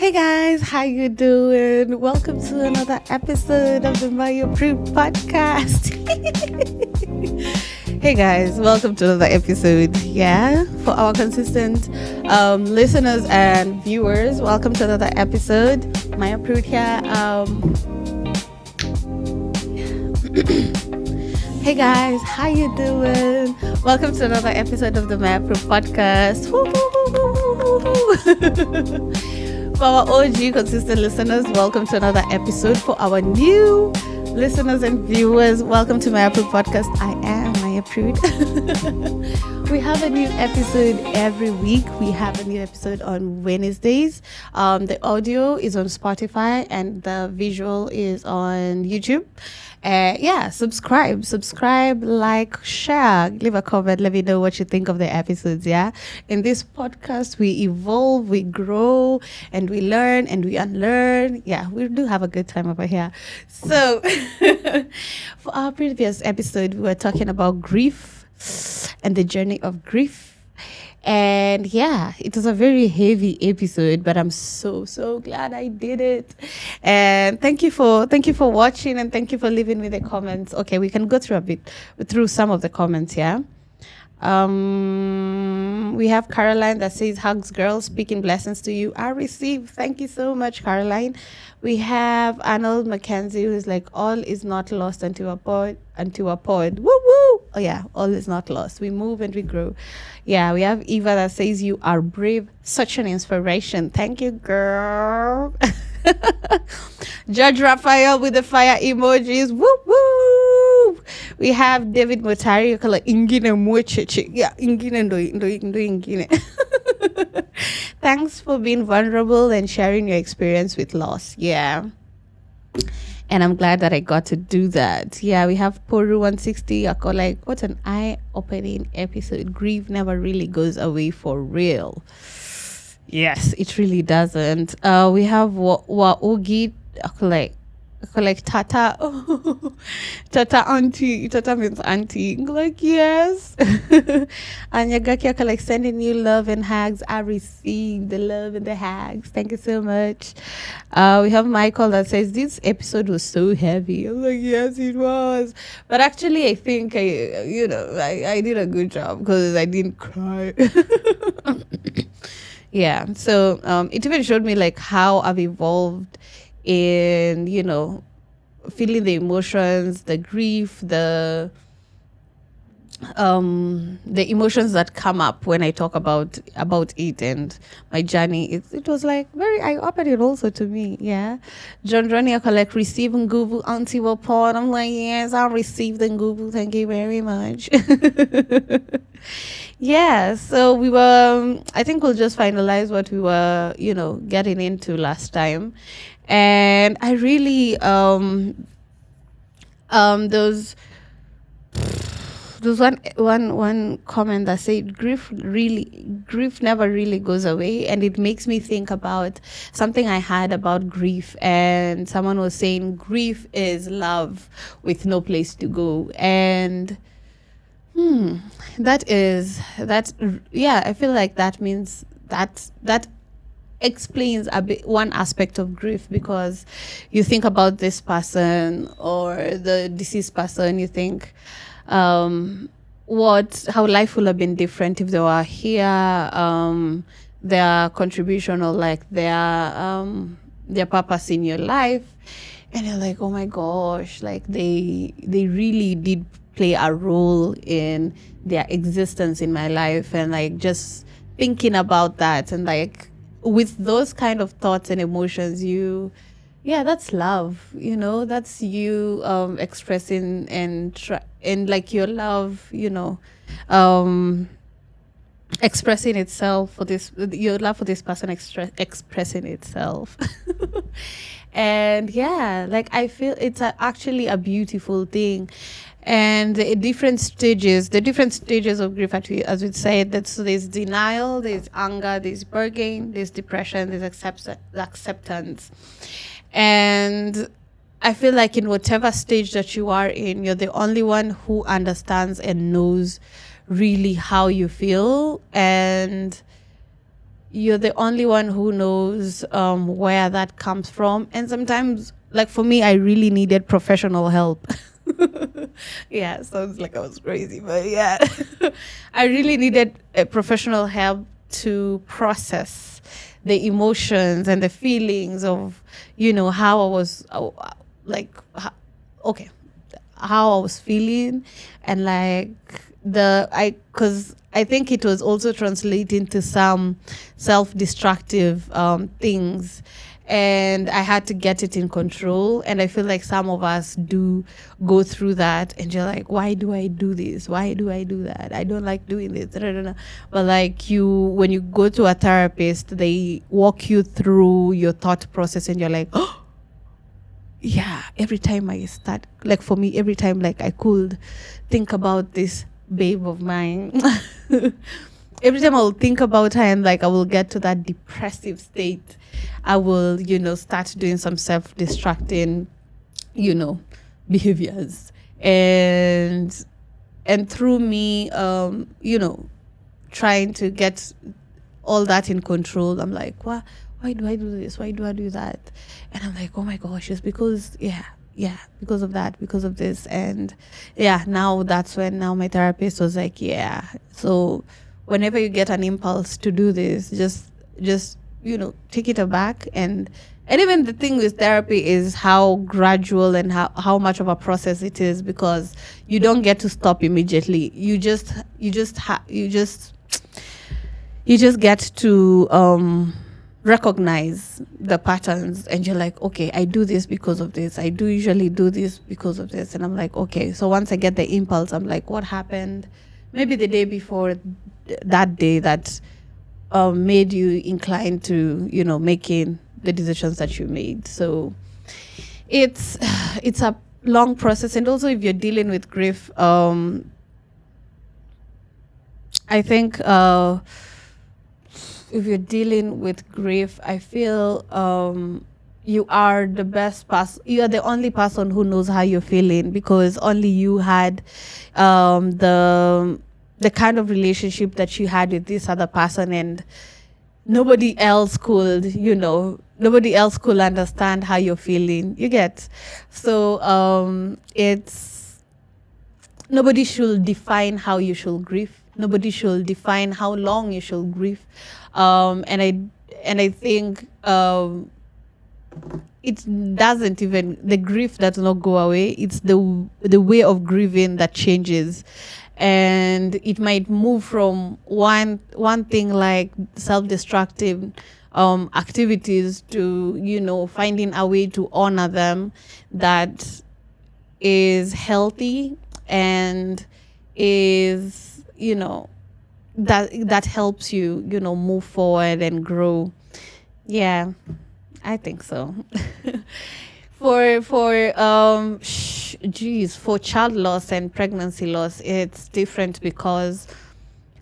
Hey guys, how you doing? Welcome to another episode of the MaryaPrude podcast. Hey guys, welcome to another episode. Yeah, for our consistent listeners and viewers, welcome to another episode. MaryaPrude here. Hey guys, how you doing? Welcome to another episode of the MaryaPrude podcast. For our OG consistent listeners, welcome to another episode. For our new listeners and viewers, welcome to MaryaPrude podcast. I am MaryaPrude. We have a new episode every week. We have a new episode on Wednesdays. The audio is on Spotify and the visual is on YouTube. Subscribe, like, share, leave a comment, let me know what you think of the episodes. Yeah, in this podcast we evolve, we grow, and we learn and we unlearn. Yeah, we do have a good time over here. So for our previous episode, we were talking about grief and the journey of grief. And yeah, it was a very heavy episode, but I'm so glad I did it. And thank you for watching, and thank you for leaving me the comments. Okay, we can go through some of the comments. Yeah. We have Caroline that says, hugs girls, speaking blessings to you. I receive. Thank you so much, Caroline. We have Arnold Mackenzie who's like, all is not lost until a pod. Woo woo. Oh yeah, all is not lost. We move and we grow. Yeah, we have Eva that says, you are brave, such an inspiration. Thank you, girl. Judge Raphael with the fire emojis. Woo woo. We have David Motari called ingine mocheche. Yeah, ingine do ingine. Thanks for being vulnerable and sharing your experience with loss. Yeah. And I'm glad that I got to do that. Yeah, we have Poru 160. I call like, what an eye-opening episode. Grief never really goes away for real. Yes, it really doesn't. We have Waogi, like Tata. Tata auntie. Tata means auntie. Like, yes. And Yagaki like, sending you love and hugs. I received the love and the hugs. Thank you so much. We have Michael that says, this episode was so heavy. I'm like, yes, it was. But actually, I think I did a good job because I didn't cry. Yeah. So it even showed me like how I've evolved in, feeling the emotions, the grief, the emotions that come up when I talk about it and my journey. It was like very eye-opening also to me. Yeah. John Ronnie, I like receiving Nguvu Auntie Wapon. I'm like, yes, I'll receive the Nguvu. Thank you very much. Yeah, so we were, I think we'll just finalize what we were, getting into last time. And I really, those one comment that said grief never really goes away, and it makes me think about something I had about grief, and someone was saying grief is love with no place to go. And I feel like that means that explains a bit one aspect of grief, because you think about this person or the deceased person, you think how life would have been different if they were here, their contribution or like their purpose in your life, and you're like, oh my gosh, like they really did play a role in their existence in my life. And like just thinking about that, and like with those kind of thoughts and emotions, that's love, that's you expressing and like your love, expressing itself for this, your love for this person expressing itself. And yeah, like I feel it's actually a beautiful thing. And the different stages of grief, actually, as we said, so there's denial, there's anger, there's bargaining, there's depression, there's acceptance. And I feel like in whatever stage that you are in, you're the only one who understands and knows really how you feel. And you're the only one who knows where that comes from. And sometimes, like for me, I really needed professional help. Yeah, sounds like I was crazy, but yeah, I really needed a professional help to process the emotions and the feelings of, how I was, like, okay, how I was feeling, and like because I think it was also translating to some self-destructive things, and I had to get it in control. And I feel like some of us do go through that, and you're like, why do I do this? Why do I do that? I don't like doing this. Da, da, da, da. But like when you go to a therapist, they walk you through your thought process, and you're like, oh, yeah, every time I start, like for me, every time like I could think about this babe of mine, every time I will think about her and like I will get to that depressive state, I will, start doing some self-destructing, behaviors. And through me, trying to get all that in control, I'm like, what? Why do I do this? Why do I do that? And I'm like, oh my gosh, it's because, because of that, because of this. And now that's when my therapist was like, so whenever you get an impulse to do this, just take it aback. And even the thing with therapy is how gradual and how much of a process it is, because you don't get to stop immediately. You just get to recognize the patterns, and you're like, okay, I do this because of this. I do usually do this because of this. And I'm like, okay, so once I get the impulse, I'm like, what happened maybe the day before that day that made you inclined to, making the decisions that you made. So it's a long process. And also if you're dealing with grief, I think if you're dealing with grief, I feel you are the best person. You are the only person who knows how you're feeling, because only you had the kind of relationship that you had with this other person, and nobody else could understand how you're feeling. You get? So it's nobody should define how you should grieve. Nobody should define how long you should grieve. And I think it doesn't even, the grief does not go away. It's the way of grieving that changes. And it might move from one thing like self-destructive activities to, finding a way to honor them that is healthy and is, that helps you, move forward and grow. Yeah, I think so. For child loss and pregnancy loss, it's different, because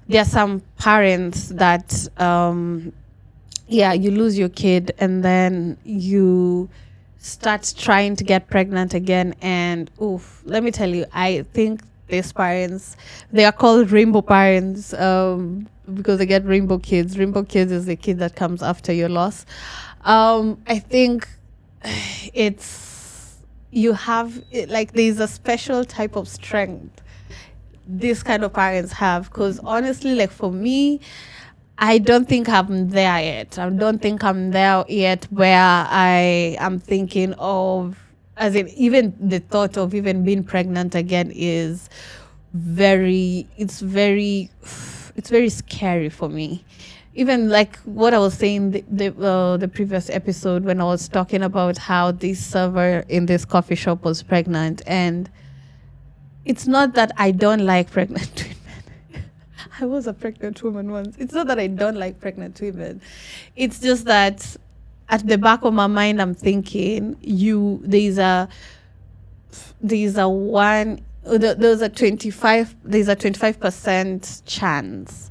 there are some parents that you lose your kid and then you start trying to get pregnant again, and let me tell you, I think these parents, they are called rainbow parents, because they get rainbow kids. Rainbow kids is the kid that comes after your loss. I think there's a special type of strength these kind of parents have, because honestly, like for me, I don't think I'm there yet. I don't think I'm there yet where I am thinking of, as in, even the thought of even being pregnant again is very scary for me. Even like what I was saying the previous episode, when I was talking about how this server in this coffee shop was pregnant, and it's not that I don't like pregnant women. I was a pregnant woman once. It's not that I don't like pregnant women. It's just that at the back of my mind, I'm thinking there's a 25% chance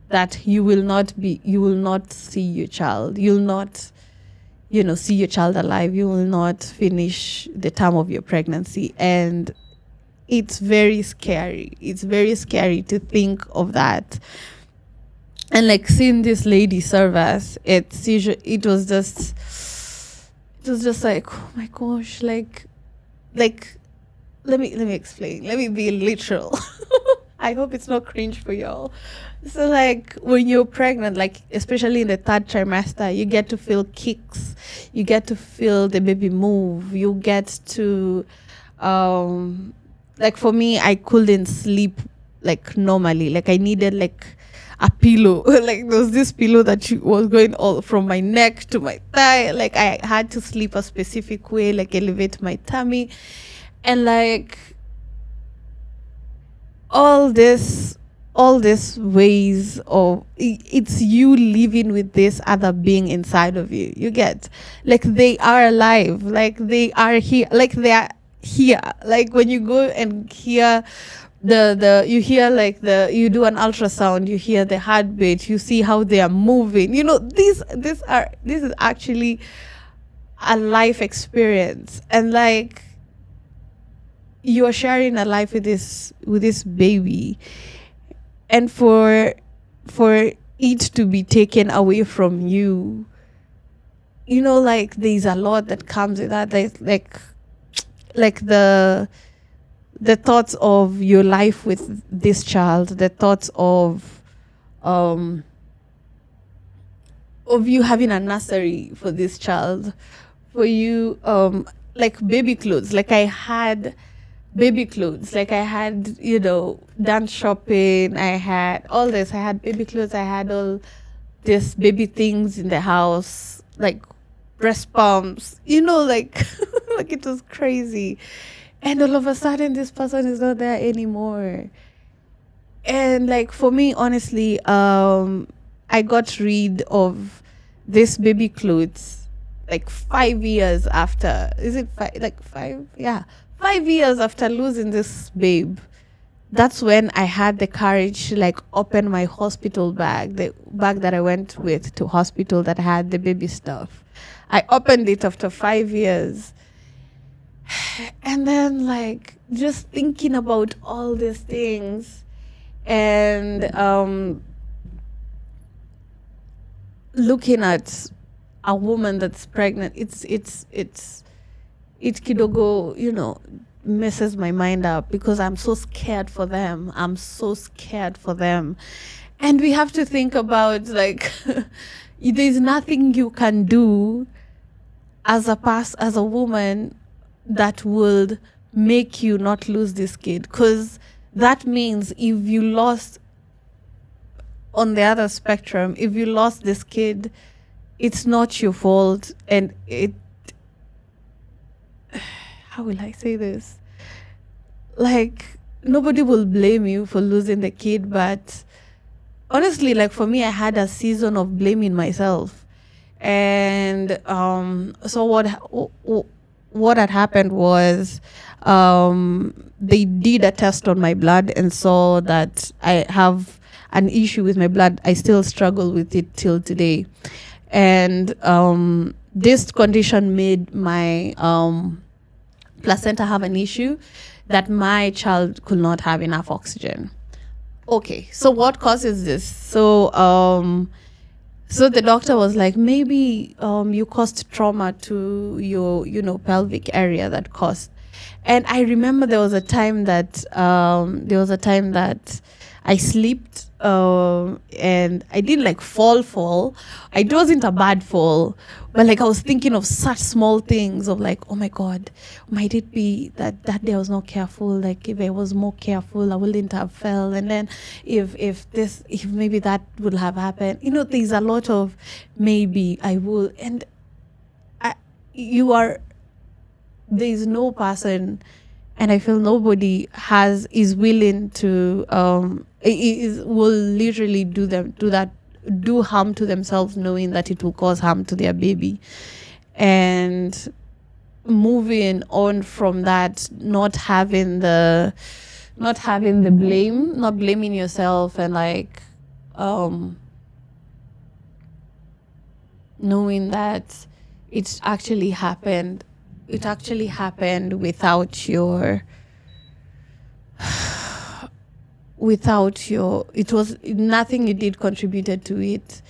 that you will not see your child. You'll not, see your child alive. You will not finish the term of your pregnancy. And it's very scary. It's very scary to think of that. And like seeing this lady serve us, it was just like, oh my gosh, like let me explain. Let me be literal. I hope it's not cringe for y'all. So like when you're pregnant, like especially in the third trimester, you get to feel kicks. You get to feel the baby move. You get to like for me, I couldn't sleep like normally. Like I needed like a pillow. Like there was this pillow that was going all from my neck to my thigh. Like I had to sleep a specific way, like elevate my tummy. And like all this ways of it's you living with this other being inside of you. You get, like they are alive, like they are here, like they are here. Like when you go and hear the you hear like the you do an ultrasound, you hear the heartbeat, you see how they are moving. You know, this is actually a life experience. And like you're sharing a life with this baby, and for it to be taken away from you, you know, like there's a lot that comes with that. There's like the thoughts of your life with this child, the thoughts of you having a nursery for this child, for you like baby clothes. Like I had baby clothes, like I had, you know, done shopping, I had all this, I had baby clothes, I had all this baby things in the house, like breast pumps, you know, like like it was crazy. And all of a sudden this person is not there anymore. And like for me, honestly, I got rid of this baby clothes like 5 years after. Is it like 5? Yeah, 5 years after losing this babe. That's when I had the courage to like open my hospital bag, the bag that I went with to hospital that had the baby stuff. I opened it after 5 years. And then like just thinking about all these things, and looking at a woman that's pregnant, it kidogo, you know, messes my mind up because I'm so scared for them. I'm so scared for them. And we have to think about like there's nothing you can do as a woman that would make you not lose this kid, because that means if you lost, on the other spectrum, if you lost this kid, it's not your fault. And it, how will I say this, like nobody will blame you for losing the kid, but honestly, like for me, I had a season of blaming myself. And so what had happened was, they did a test on my blood and saw that I have an issue with my blood. I still struggle with it till today. And this condition made my placenta have an issue that my child could not have enough oxygen. Okay, so what causes this? So the doctor was like, maybe you caused trauma to your, you know, pelvic area that caused. And I remember there was a time that I slept, and I didn't like fall. It wasn't a bad fall, but like I was thinking of such small things of like, oh my God, might it be that day I was not careful? Like if I was more careful, I wouldn't have fell. And then if maybe that would have happened, you know, there's a lot of maybe I will. And there's no person, and I feel nobody is willing to will literally do harm to themselves, knowing that it will cause harm to their baby. And moving on from that, not having the blame, not blaming yourself, and like knowing that it actually happened without without it was nothing you did contributed to it.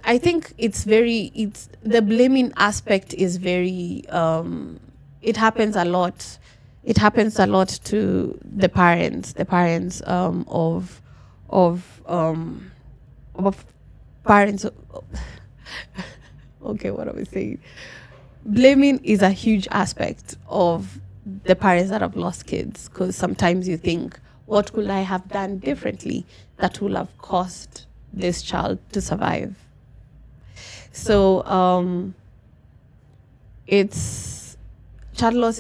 I think it's the blaming aspect is very, it happens a lot. It happens a lot to the parents, of parents. Okay, what are we saying? Blaming is a huge aspect of the parents that have lost kids, because sometimes you think, what could I have done differently that will have caused this child to survive? So it's child loss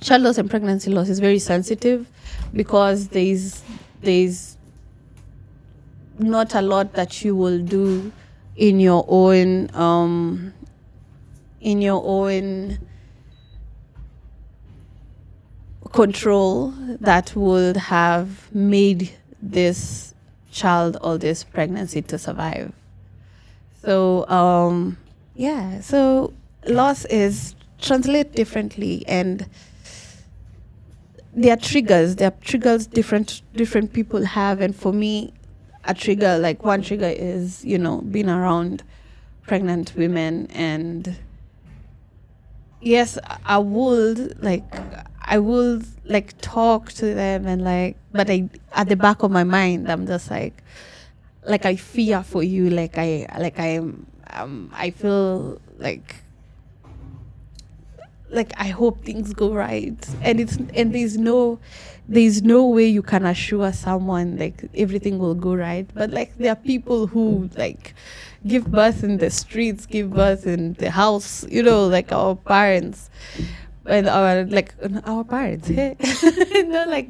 child loss and pregnancy loss is very sensitive, because there's not a lot that you will do in your own control that would have made this child or this pregnancy to survive. So so loss is translate differently, and there are triggers different people have. And for me, a trigger, like one trigger is, being around pregnant women. And yes, I would talk to them, and but at the back of my mind, I'm just like I fear for you, I feel like I hope things go right. And there's no way you can assure someone everything will go right. But there are people who give birth in the streets, give birth in the house, our parents. And our parents, hey?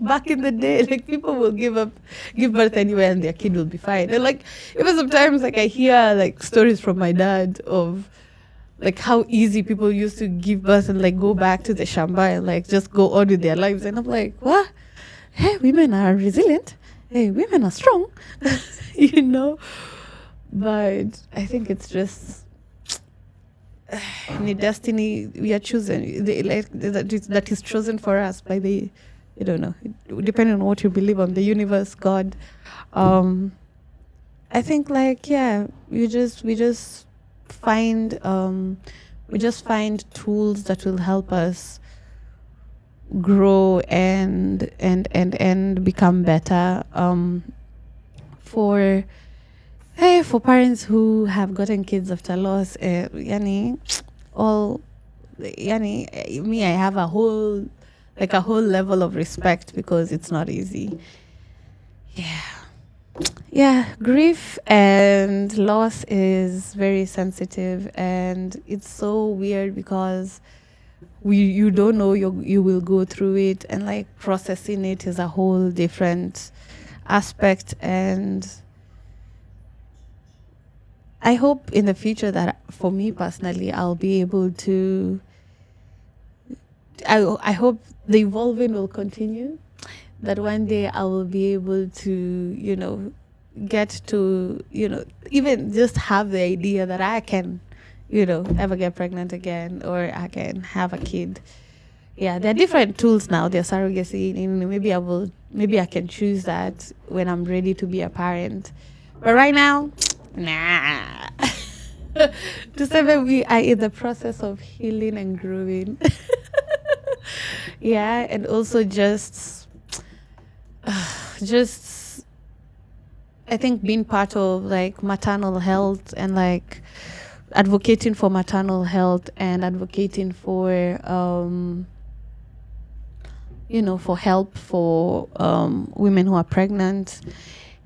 Back in the day, people will give birth anywhere and their kid will be fine. And even sometimes I hear stories from my dad of how easy people used to give birth and go back to the shamba and just go on with their lives. And I'm like, what? Hey, women are resilient. Hey, women are strong. But I think it's just the destiny we are chosen, that is chosen for us by the, I don't know, depending on what you believe on, the universe, God. I think we just find tools that will help us grow and become better. For parents who have gotten kids after loss, me, I have a whole level of respect, because it's not easy. Grief and loss is very sensitive, and it's so weird because you don't know you will go through it, and processing it is a whole different aspect. And I hope in the future that, for me personally, I'll be able to, I hope the evolving will continue, that one day I will be able to, get to, even just have the idea that I can, ever get pregnant again, or I can have a kid. Yeah, there are different tools now. There's surrogacy. Maybe I can choose that when I'm ready to be a parent. But right now, nah. To say that we are in the process of healing and growing. And also just I think being part of maternal health, and advocating for maternal health, and advocating for for help for women who are pregnant,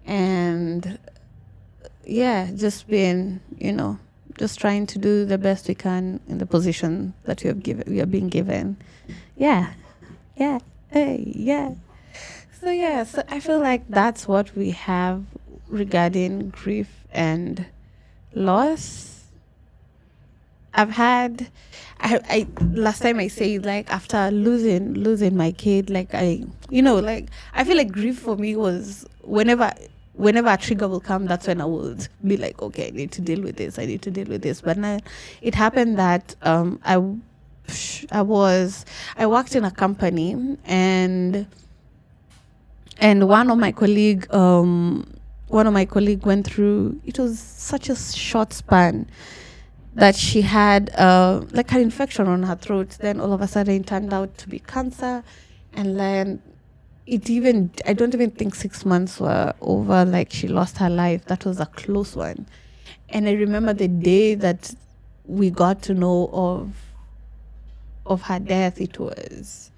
and just being just trying to do the best we can in the position that we are being given. So I feel like that's what we have regarding grief and loss. I last time I said, after losing my kid, I feel like grief for me was whenever a trigger will come, that's when I would be okay, I need to deal with this. But now it happened that I worked in a company, and one of my colleague went through, it was such a short span, that she had like an infection on her throat. Then all of a sudden it turned out to be cancer, and then I don't even think 6 months were over, like she lost her life. That was a close one. And I remember the day that we got to know of her death, it was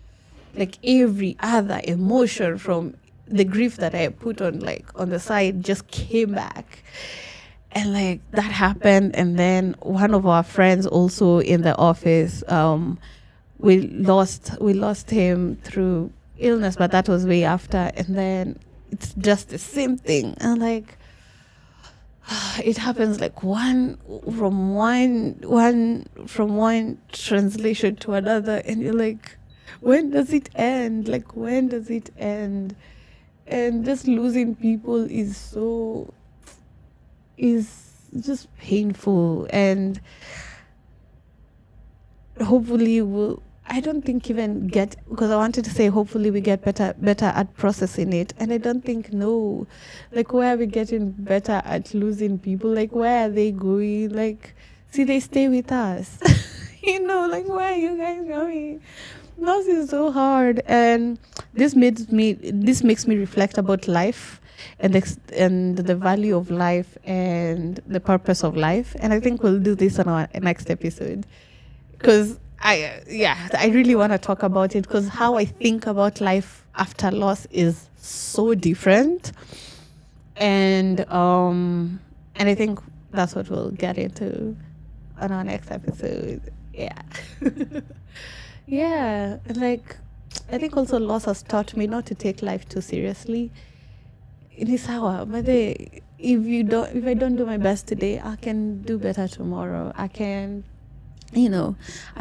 like every other emotion from the grief that I put on the side just came back. And like that happened. And then one of our friends also in the office, we lost him through illness, but that was way after. And then it's just the same thing. And like it happens like from one translation to another, and you're like, when does it end? Like, when does it end? And just losing people is just painful. And hopefully I don't think because I wanted to say hopefully we get better at processing it. And I don't think, no, like, where are we getting better at losing people? Like, where are they going? Like, see, they stay with us. Like, where are you guys going? Loss is so hard. And this makes me reflect about life and the value of life and the purpose of life. And I think we'll do this on our next episode, because I really want to talk about it, because how I think about life after loss is so different. And I think that's what we'll get into on our next episode. Yeah. Yeah. Like, I think also loss has taught me not to take life too seriously. It is how, but if I don't do my best today, I can do better tomorrow. I can, I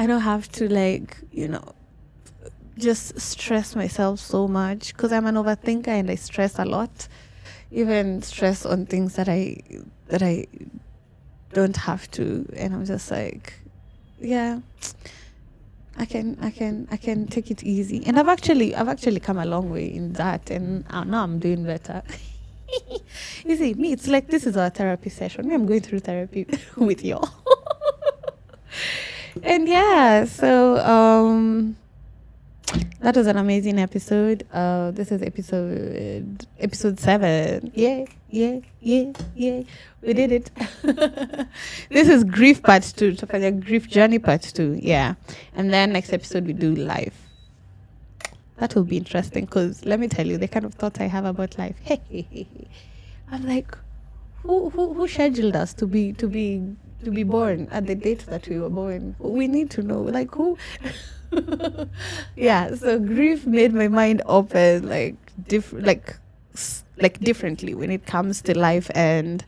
don't have to just stress myself so much, because I'm an overthinker and I stress a lot, even stress on things that I don't have to. And I'm just like, yeah, I can take it easy. And I've actually come a long way in that, and now I'm doing better. You see, me, it's like this is our therapy session. Me, I'm going through therapy with y'all. And yeah, so that was an amazing episode. This is episode 7. Yeah. We did it. This is grief part 2. Grief journey part 2. Yeah. And then next episode we do life. That will be interesting, because let me tell you the kind of thoughts I have about life. I'm like, who scheduled us to be born at the date that we were born? We need to know, like, who. Yeah, so grief made my mind open, differently when it comes to life and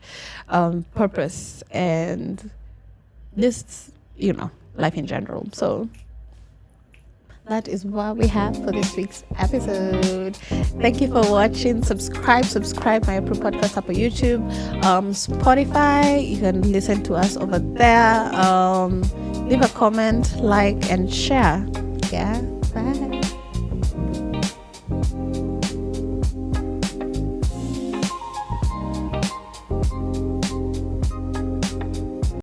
purpose and just life in general. So that is what we have for this week's episode. Thank you for watching. Subscribe MaryaPrude podcast up on YouTube, Spotify. You can listen to us over there. Leave a comment, like, and share. Yeah, bye.